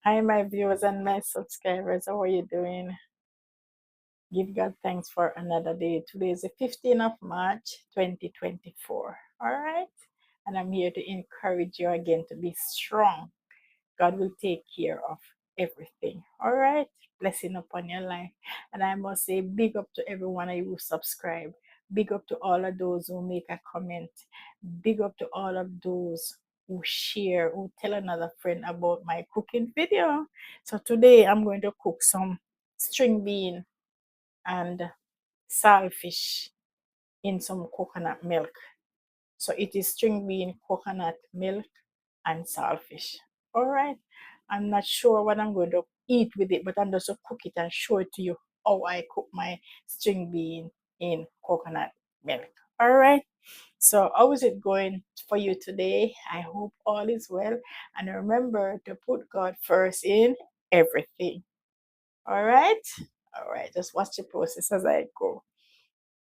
Hi, my viewers and my subscribers. How are you doing? Give God thanks for another day. Today is the 15th of March, 2024. All right. And I'm here to encourage you again to be strong. God will take care of everything. All right. Blessing upon your life. And I must say, big up to everyone who subscribe. Big up to all of those who make a comment. Big up to all of those who share, who tell another friend about my cooking video. So today I'm going to cook some string bean and saltfish in some coconut milk. So it is string bean, coconut milk, and saltfish. All right. I'm not sure what I'm going to eat with it, but I'm just going to cook it and show it to you how I cook my string bean in coconut milk. All right. So how is it going for you today? I hope all is well. And remember to put God first in everything. All right. All right. Just watch the process as I go.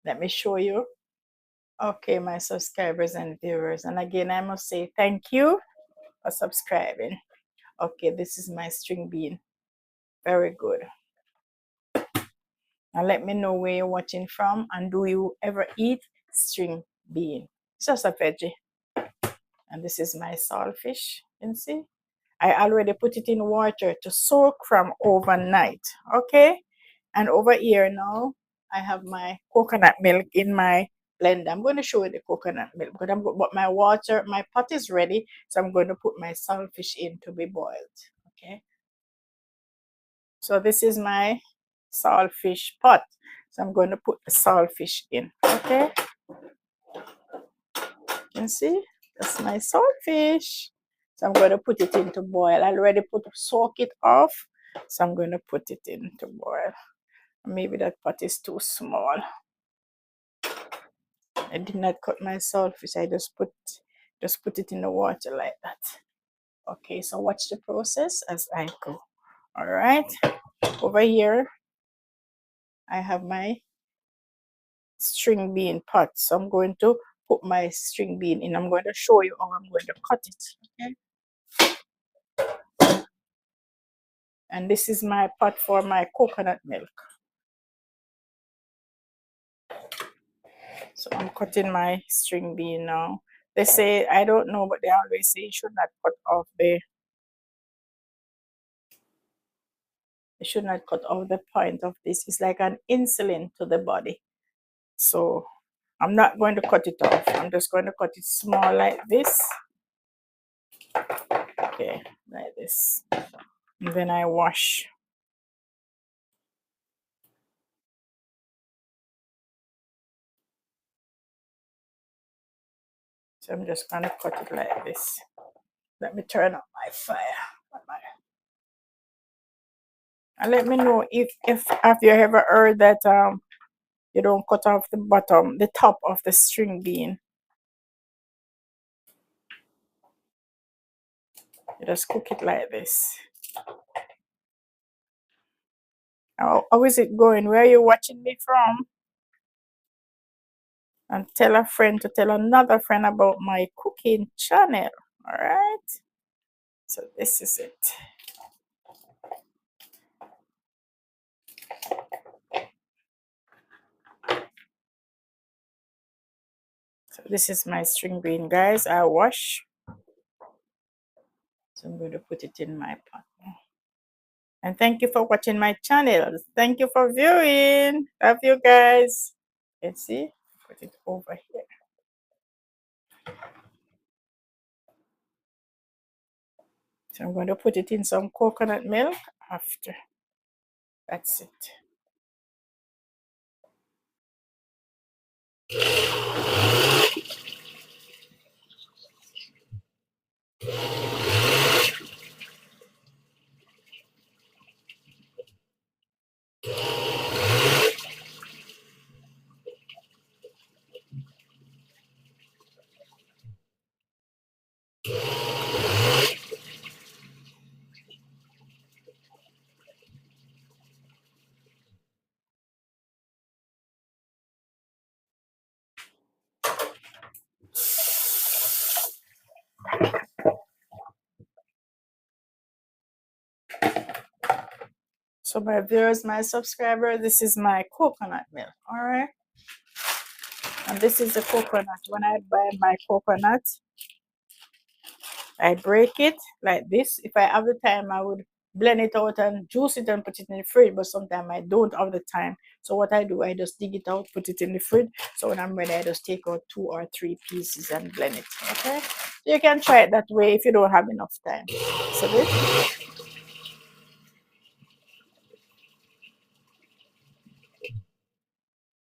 Let me show you. Okay, my subscribers and viewers. And again, I must say thank you for subscribing. Okay, this is my string bean. Very good. Now let me know where you're watching from and do you ever eat string bean? It's just a veggie. And this is my saltfish. You can see? I already put it in water to soak from overnight. Okay? And over here now, I have my coconut milk in my blender. I'm going to show you the coconut milk, but my water, my pot is ready, so I'm going to put my saltfish in to be boiled. Okay? So this is my saltfish pot. So I'm going to put the saltfish in. Okay? You can see? That's my saltfish. So I'm going to put it into boil. I already soak it off. So I'm going to put it into boil. Maybe that pot is too small. I did not cut my saltfish. I just put it in the water like that. Okay, so watch the process as I go. All right. Over here, I have my string bean pot. So I'm going to put my string bean in. I'm going to show you how I'm going to cut it. Okay. And this is my pot for my coconut milk. So I'm cutting my string bean now. They say, I don't know, but they always say you should not cut off the point of this. It's like an insulin to the body. So I'm not going to cut it off. I'm just going to cut it small like this. Okay, like this. And then I wash. So I'm just going to cut it like this. Let me turn up my fire. And let me know if have you ever heard that you don't cut off the top of the string bean. You just cook it like this. How is it going? Where are you watching me from? And tell a friend to tell another friend about my cooking channel. All right. So this is it. So this is my string bean, guys. I wash. So I'm going to put it in my pot. And thank you for watching my channel. Thank you for viewing. Love you guys. Let's see. Put it over here. So I'm going to put it in some coconut milk after. That's it. So my viewers, my subscriber, this is my coconut milk, all right? And this is the coconut. When I buy my coconut, I break it like this. If I have the time, I would blend it out and juice it and put it in the fridge, but sometimes I don't have the time. So what I do, I just dig it out, put it in the fridge. So when I'm ready, I just take out 2 or 3 pieces and blend it, okay? You can try it that way if you don't have enough time. So this,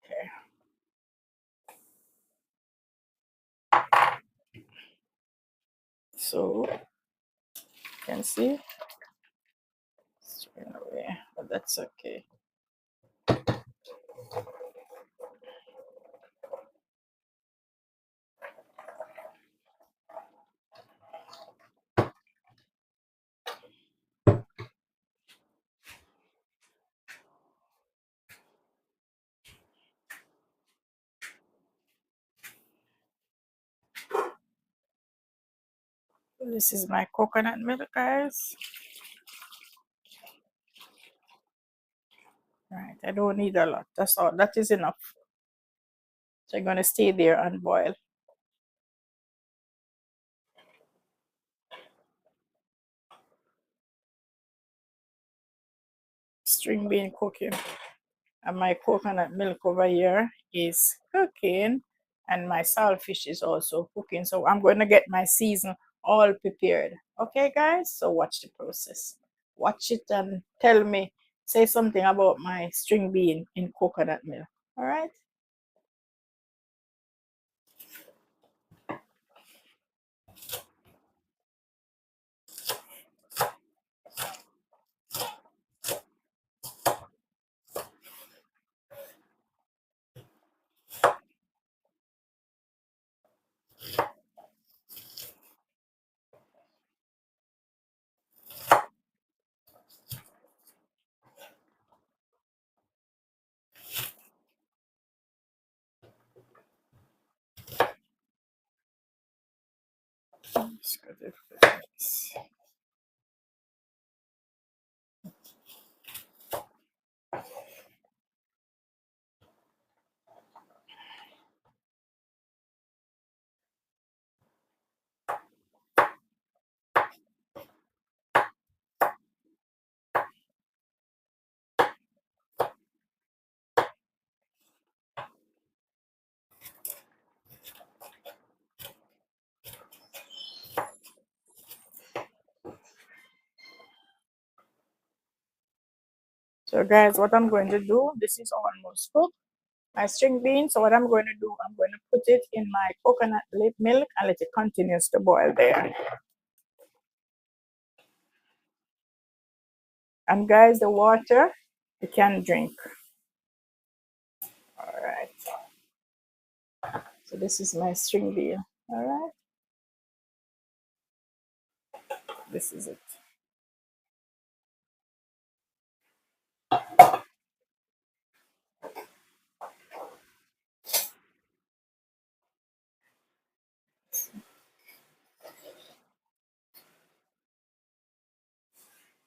okay. So you can see, straight away, but that's okay. This is my coconut milk, guys. Right, I don't need a lot. That's all. That is enough. So I'm gonna stay there and boil. String bean cooking. And my coconut milk over here is cooking, and my saltfish is also cooking. So I'm going to get my season all prepared. Okay, guys? So watch the process. Watch it and tell me, say something about my string bean in coconut milk. All right? Just go to this. So, guys, what I'm going to do, this is almost cooked. My string beans. So what I'm going to do, I'm going to put it in my coconut milk and let it continues to boil there. And guys, the water you can drink. All right. So this is my string bean. All right. This is it.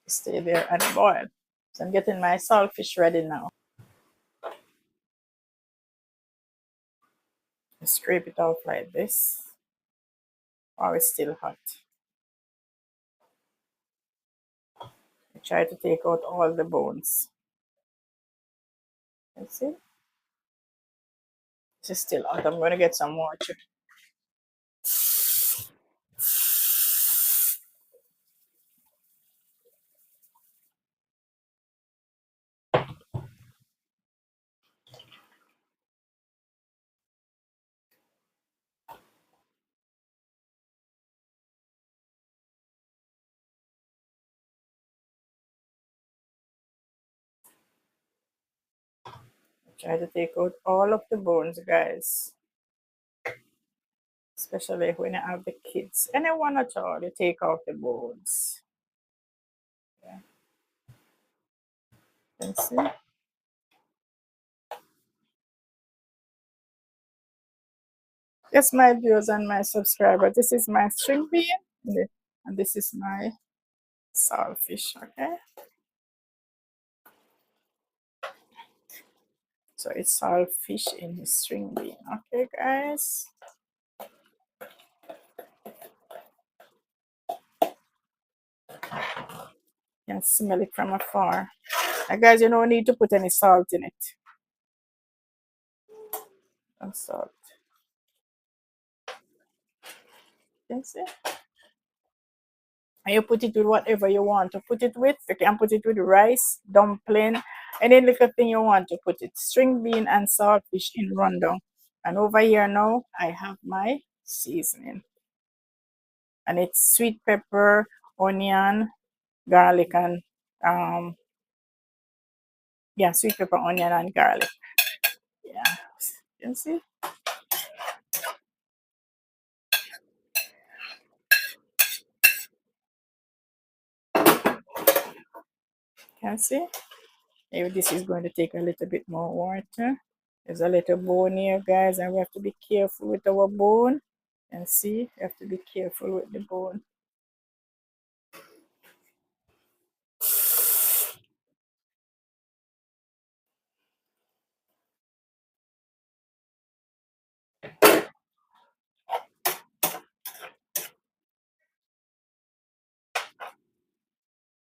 Stay there and boil. So I'm getting my saltfish ready now. Scrape it off like this while it's still hot. I try to take out all the bones. You see? It's still hot. I'm going to get some water. Try to take out all of the bones, guys. Especially when you have the kids. Anyone at all, you take out the bones. Yeah. You can see? Yes, my viewers and my subscribers. This is my string bean and this is my saltfish, okay? So it's all fish in his string bean. Okay, guys. You can smell it from afar. And guys, you don't need to put any salt in it. No salt. You can see? And you put it with whatever you want to put it with. You can put it with rice, dumpling, any little thing you want to put it. String bean and saltfish in rundown. And over here now, I have my seasoning. And it's sweet pepper, onion, garlic, and yeah, sweet pepper, onion, and garlic. Yeah, you can see? Can see? If this is going to take a little bit more water. There's a little bone here, guys, and we have to be careful with our bone. And see, you have to be careful with the bone.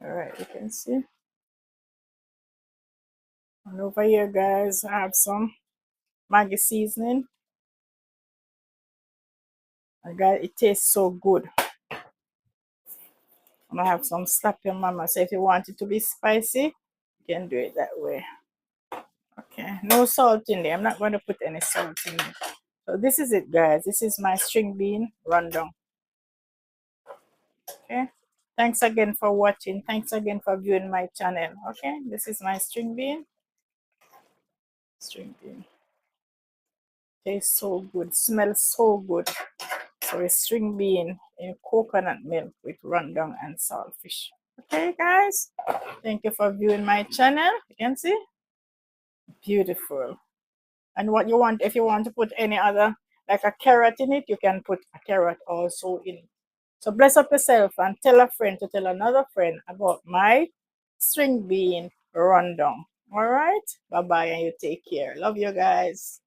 All right, you can see. And over here, guys, I have some Maggi seasoning. And guys, it tastes so good. And I have some slap your mama. So if you want it to be spicy, you can do it that way. Okay, no salt in there. I'm not going to put any salt in it. So this is it, guys. This is my string bean rundown. Okay. Thanks again for watching. Thanks again for viewing my channel. Okay. This is my string bean. String bean. Tastes so good. Smells so good. So a string bean in coconut milk with rundown and saltfish. Okay, guys. Thank you for viewing my channel. You can see. Beautiful. And what you want, if you want to put any other, like a carrot in it, you can put a carrot also in it. So bless up yourself and tell a friend to tell another friend about my string bean rundown. All right. Bye bye and you take care. Love you guys.